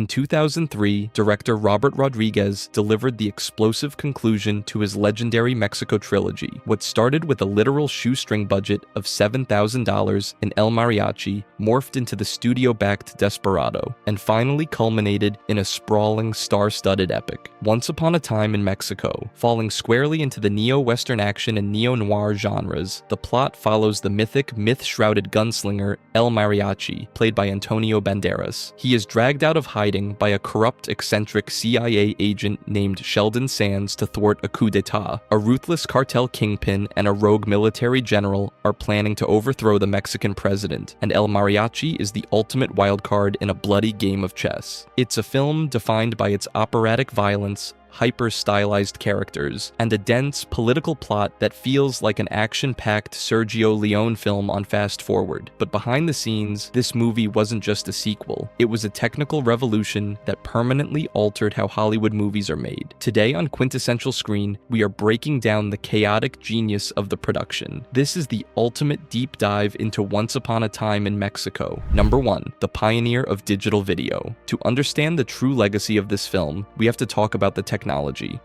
In 2003, director Robert Rodriguez delivered the explosive conclusion to his legendary Mexico trilogy. What started with a literal shoestring budget of $7,000 in El Mariachi morphed into the studio-backed Desperado, and finally culminated in a sprawling, star-studded epic. Once Upon a Time in Mexico, falling squarely into the neo-Western action and neo-noir genres, the plot follows the mythic, myth-shrouded gunslinger El Mariachi, played by Antonio Banderas. He is dragged out of hiding by a corrupt, eccentric CIA agent named Sheldon Sands to thwart a coup d'etat. A ruthless cartel kingpin and a rogue military general are planning to overthrow the Mexican president, and El Mariachi is the ultimate wildcard in a bloody game of chess. It's a film defined by its operatic violence, hyper-stylized characters, and a dense political plot that feels like an action-packed Sergio Leone film on Fast Forward. But behind the scenes, this movie wasn't just a sequel. It was a technical revolution that permanently altered how Hollywood movies are made. Today on Quintessential Screen, we are breaking down the chaotic genius of the production. This is the ultimate deep dive into Once Upon a Time in Mexico. Number 1. The pioneer of digital video. To understand the true legacy of this film, we have to talk about the technology.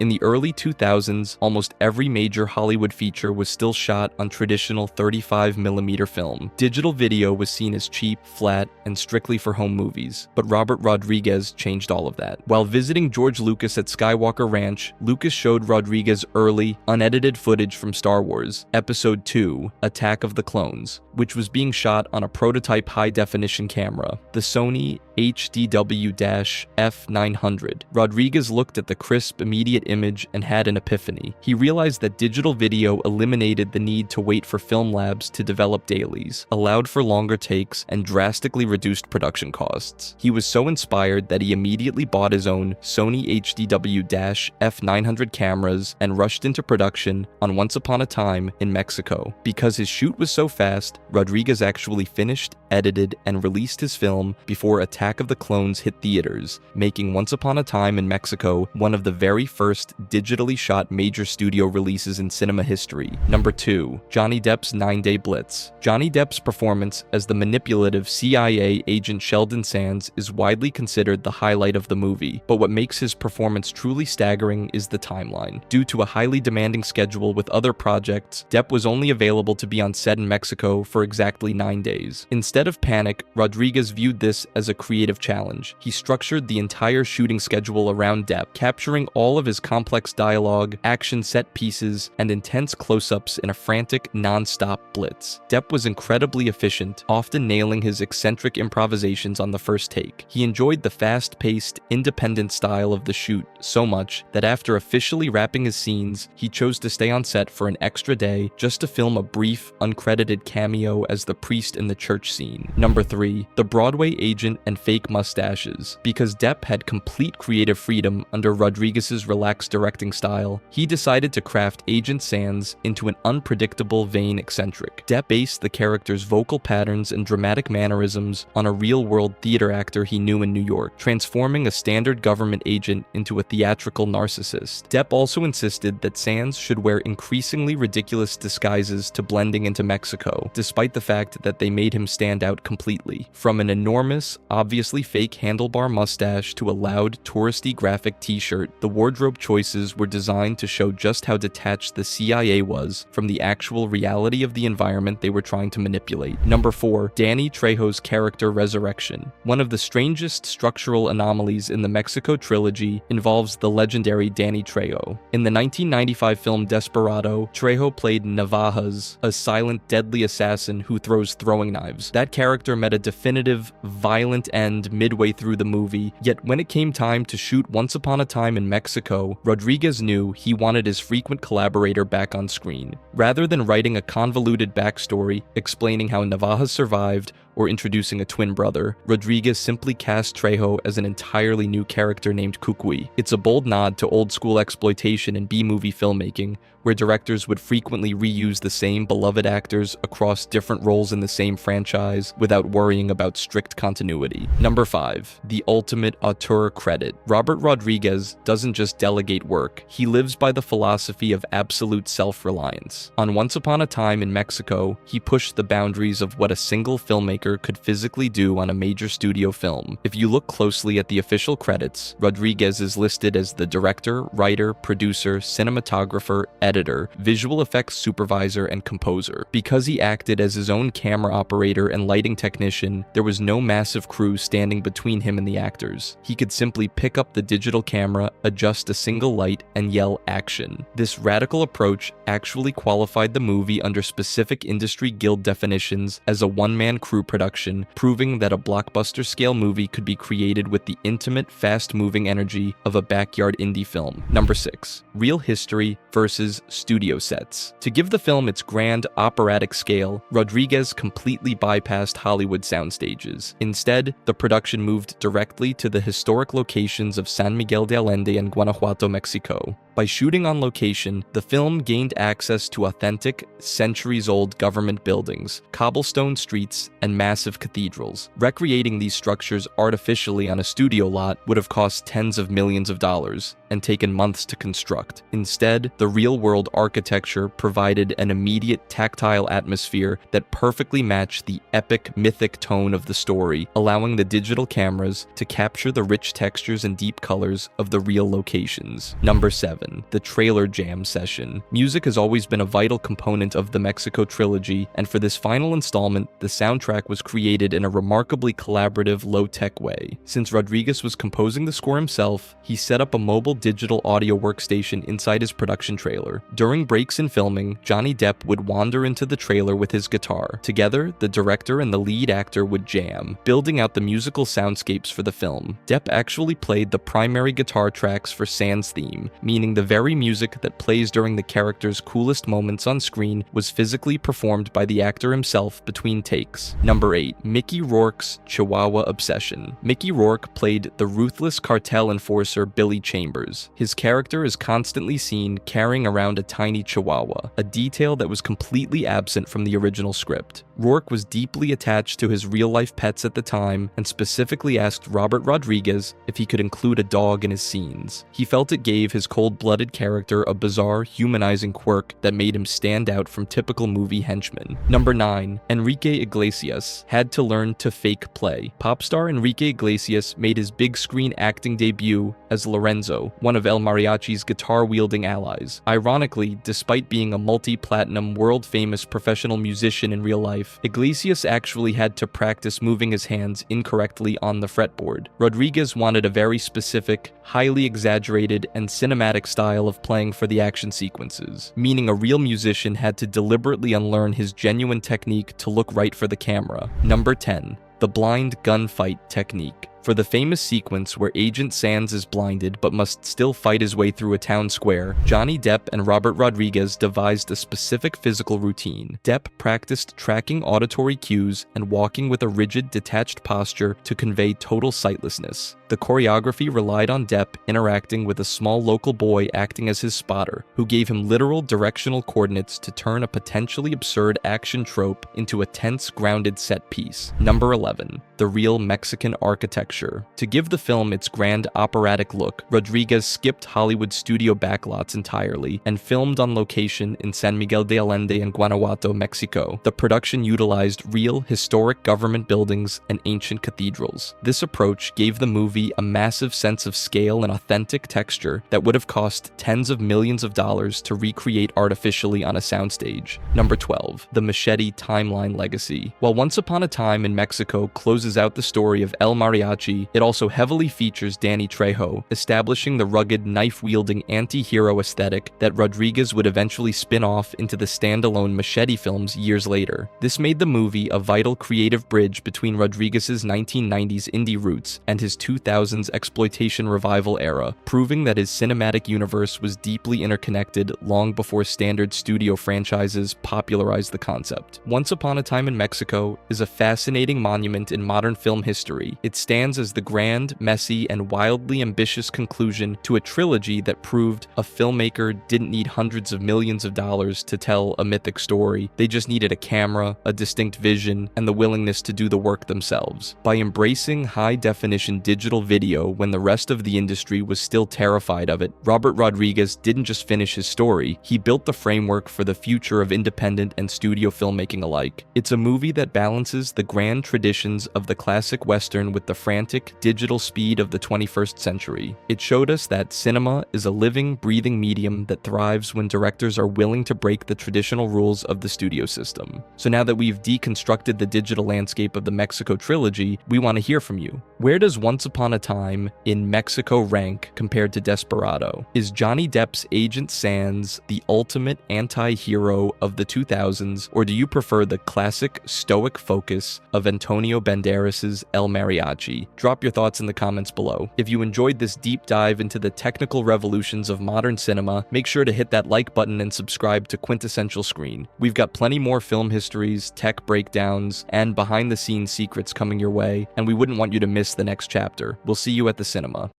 In the early 2000s, almost every major Hollywood feature was still shot on traditional 35mm film. Digital video was seen as cheap, flat, and strictly for home movies. But Robert Rodriguez changed all of that. While visiting George Lucas at Skywalker Ranch, Lucas showed Rodriguez early, unedited footage from Star Wars, Episode II, Attack of the Clones, which was being shot on a prototype high-definition camera, the Sony HDW-F900. Rodriguez looked at the crisp, immediate image and had an epiphany. He realized that digital video eliminated the need to wait for film labs to develop dailies, allowed for longer takes, and drastically reduced production costs. He was so inspired that he immediately bought his own Sony HDW-F900 cameras and rushed into production on Once Upon a Time in Mexico. Because his shoot was so fast, Rodriguez actually finished, edited, and released his film before Attack of the Clones hit theaters, making Once Upon a Time in Mexico one of the very first digitally shot major studio releases in cinema history. Number 2. Johnny Depp's 9-Day Blitz. Johnny Depp's performance as the manipulative CIA agent Sheldon Sands is widely considered the highlight of the movie, but what makes his performance truly staggering is the timeline. Due to a highly demanding schedule with other projects, Depp was only available to be on set in Mexico for exactly 9 days. Instead of panic, Rodriguez viewed this as a creative challenge. He structured the entire shooting schedule around Depp, capturing all of his complex dialogue, action set pieces, and intense close-ups in a frantic, non-stop blitz. Depp was incredibly efficient, often nailing his eccentric improvisations on the first take. He enjoyed the fast-paced, independent style of the shoot so much that after officially wrapping his scenes, he chose to stay on set for an extra day just to film a brief, uncredited cameo as the priest in the church scene. Number 3. The Broadway agent and fake mustaches. Because Depp had complete creative freedom under Rodriguez's relaxed directing style, he decided to craft Agent Sands into an unpredictable, vain eccentric. Depp based the character's vocal patterns and dramatic mannerisms on a real-world theater actor he knew in New York, transforming a standard government agent into a theatrical narcissist. Depp also insisted that Sands should wear increasingly ridiculous disguises to blending into Mexico, despite the fact that they made him stand out completely. From an enormous, obviously fake handlebar mustache to a loud, touristy graphic t-shirt, the wardrobe choices were designed to show just how detached the CIA was from the actual reality of the environment they were trying to manipulate. Number 4. Danny Trejo's character resurrection. One of the strangest structural anomalies in the Mexico trilogy involves the legendary Danny Trejo. In the 1995 film Desperado, Trejo played Navajas, a silent, deadly assassin who throws throwing knives. That character met a definitive, violent end midway through the movie, yet when it came time to shoot Once Upon a Time in Mexico, Rodriguez knew he wanted his frequent collaborator back on screen. Rather than writing a convoluted backstory explaining how Navajas survived or introducing a twin brother, Rodriguez simply cast Trejo as an entirely new character named Cucuy. It's a bold nod to old-school exploitation and B-movie filmmaking, where directors would frequently reuse the same beloved actors across different roles in the same franchise without worrying about strict continuity. Number 5. The ultimate auteur credit. Robert Rodriguez doesn't just delegate work, he lives by the philosophy of absolute self-reliance. On Once Upon a Time in Mexico, he pushed the boundaries of what a single filmmaker filmmaker could physically do on a major studio film. If you look closely at the official credits, Rodriguez is listed as the director, writer, producer, cinematographer, editor, visual effects supervisor, and composer. Because he acted as his own camera operator and lighting technician, there was no massive crew standing between him and the actors. He could simply pick up the digital camera, adjust a single light, and yell action. This radical approach actually qualified the movie under specific industry guild definitions as a one-man crew production, proving that a blockbuster-scale movie could be created with the intimate, fast-moving energy of a backyard indie film. Number 6. Real history versus studio sets. To give the film its grand operatic scale, Rodriguez completely bypassed Hollywood soundstages. Instead, the production moved directly to the historic locations of San Miguel de Allende and Guanajuato, Mexico. By shooting on location, the film gained access to authentic, centuries-old government buildings, cobblestone streets, and massive cathedrals. Recreating these structures artificially on a studio lot would have cost tens of millions of dollars and taken months to construct. Instead, the real-world architecture provided an immediate tactile atmosphere that perfectly matched the epic, mythic tone of the story, allowing the digital cameras to capture the rich textures and deep colors of the real locations. Number 7. The trailer jam session. Music has always been a vital component of the Mexico trilogy, and for this final installment, the soundtrack was created in a remarkably collaborative, low-tech way. Since Rodriguez was composing the score himself, he set up a mobile digital audio workstation inside his production trailer. During breaks in filming, Johnny Depp would wander into the trailer with his guitar. Together, the director and the lead actor would jam, building out the musical soundscapes for the film. Depp actually played the primary guitar tracks for Sands' theme, meaning the very music that plays during the character's coolest moments on screen was physically performed by the actor himself between takes. Number 8. Mickey Rourke's Chihuahua obsession. Mickey Rourke played the ruthless cartel enforcer Billy Chambers. His character is constantly seen carrying around a tiny chihuahua, a detail that was completely absent from the original script. Rourke was deeply attached to his real-life pets at the time and specifically asked Robert Rodriguez if he could include a dog in his scenes. He felt it gave his cold-blooded character a bizarre, humanizing quirk that made him stand out from typical movie henchmen. Number 9. Enrique Iglesias had to learn to fake play. Pop star Enrique Iglesias made his big-screen acting debut as Lorenzo, one of El Mariachi's guitar-wielding allies. Ironically, despite being a multi-platinum, world-famous professional musician in real life, Iglesias actually had to practice moving his hands incorrectly on the fretboard. Rodriguez wanted a very specific, highly exaggerated, and cinematic style of playing for the action sequences, meaning a real musician had to deliberately unlearn his genuine technique to look right for the camera. Number 10. The blind gunfight technique. For the famous sequence where Agent Sands is blinded but must still fight his way through a town square, Johnny Depp and Robert Rodriguez devised a specific physical routine. Depp practiced tracking auditory cues and walking with a rigid, detached posture to convey total sightlessness. The choreography relied on Depp interacting with a small local boy acting as his spotter, who gave him literal directional coordinates to turn a potentially absurd action trope into a tense, grounded set piece. Number 11. The real Mexican architecture. To give the film its grand operatic look, Rodriguez skipped Hollywood studio backlots entirely and filmed on location in San Miguel de Allende and Guanajuato, Mexico. The production utilized real, historic government buildings and ancient cathedrals. This approach gave the movie a massive sense of scale and authentic texture that would have cost tens of millions of dollars to recreate artificially on a soundstage. Number 12. The Machete Timeline Legacy. While Once Upon a Time in Mexico closes out the story of El Mariachi, it also heavily features Danny Trejo, establishing the rugged, knife-wielding anti-hero aesthetic that Rodriguez would eventually spin off into the standalone Machete films years later. This made the movie a vital creative bridge between Rodriguez's 1990s indie roots and his 2000s exploitation revival era, proving that his cinematic universe was deeply interconnected long before standard studio franchises popularized the concept. Once Upon a Time in Mexico is a fascinating monument in modern film history. It stands as the grand, messy, and wildly ambitious conclusion to a trilogy that proved a filmmaker didn't need hundreds of millions of dollars to tell a mythic story. They just needed a camera, a distinct vision, and the willingness to do the work themselves. By embracing high-definition digital video when the rest of the industry was still terrified of it, Robert Rodriguez didn't just finish his story, he built the framework for the future of independent and studio filmmaking alike. It's a movie that balances the grand traditions of the classic Western with the frantic, digital speed of the 21st century. It showed us that cinema is a living, breathing medium that thrives when directors are willing to break the traditional rules of the studio system. So now that we've deconstructed the digital landscape of the Mexico trilogy, we want to hear from you. Where does Once Upon a Time in Mexico rank compared to Desperado? Is Johnny Depp's Agent Sands the ultimate anti-hero of the 2000s, or do you prefer the classic stoic focus of Antonio Banderas's El Mariachi? Drop your thoughts in the comments below. If you enjoyed this deep dive into the technical revolutions of modern cinema, make sure to hit that like button and subscribe to Quintessential Screen. We've got plenty more film histories, tech breakdowns, and behind-the-scenes secrets coming your way, and we wouldn't want you to miss the next chapter. We'll see you at the cinema.